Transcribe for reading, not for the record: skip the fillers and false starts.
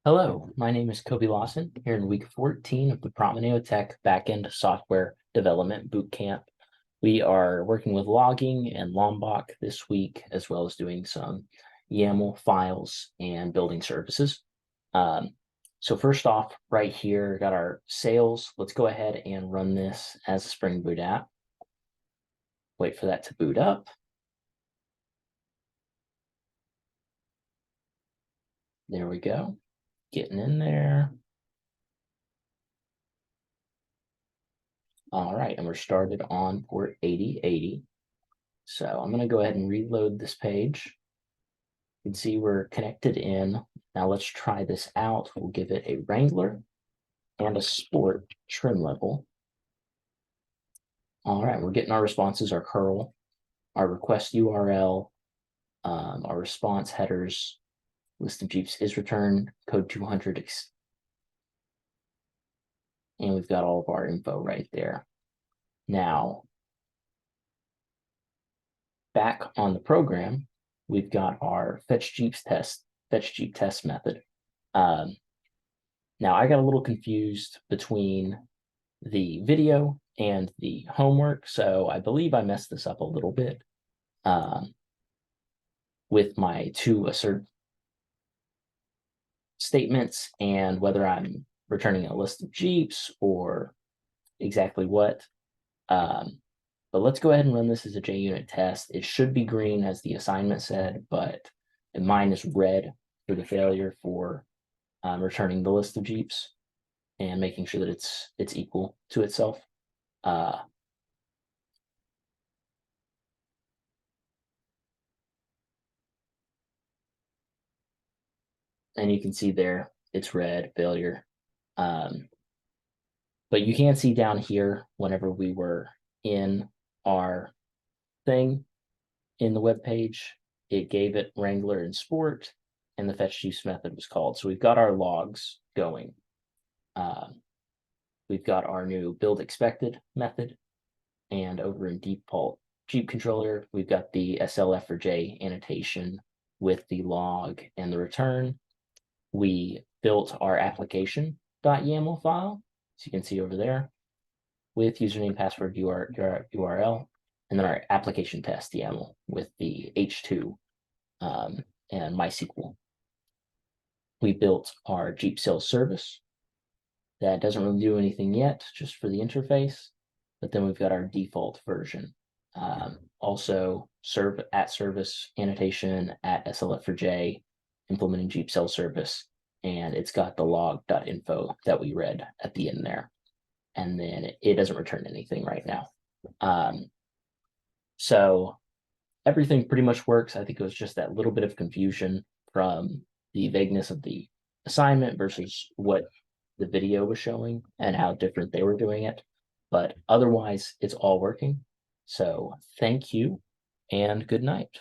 Hello, my name is Cobe Lawson here in week 14 of the Promineo Tech Backend Software Development Bootcamp. We are working with logging and Lombok this week, as well as doing some YAML files and building services. So first off, right here, got our sales. Let's go ahead and run this as a Spring Boot app. Wait for that to boot up. There we go, getting in there. All right, and we're started on port 8080. So I'm going to go ahead and reload this page. You can see we're connected in. Now let's try this out. We'll give it a Wrangler and a Sport trim level. All right, we're getting our responses, our curl, our request URL, our response headers, list of Jeeps is returned, code 200, and we've got all of our info right there. Now, back on the program, we've got our fetch Jeep test method. Now I got a little confused between the video and the homework, so I believe I messed this up a little bit with my two assert statements and whether I'm returning a list of Jeeps or exactly what. But let's go ahead and run this as a JUnit test. It should be green as the assignment said, but mine is red for the failure for returning the list of Jeeps and making sure that it's equal to itself. And you can see there, it's red, failure. But you can see down here, whenever we were in our thing in the web page, it gave it Wrangler and Sport, and the fetch Jeeps method was called. So we've got our logs going. We've got our new build expected method, and over in default Jeep controller, we've got the SLF for J annotation with the log and the return. We built our application.yaml file, as you can see over there, with username, password, URL, and then our application test YAML with the H2 and MySQL. We built our Jeep sales service. That doesn't really do anything yet, just for the interface. But then we've got our default version. Also, serve at service annotation at SLF for J, implementing Jeep sales service, and it's got the log.info that we read at the end there. And then it doesn't return anything right now. So everything pretty much works. I think it was just that little bit of confusion from the vagueness of the assignment versus what the video was showing and how different they were doing it. But otherwise, it's all working. So thank you and good night.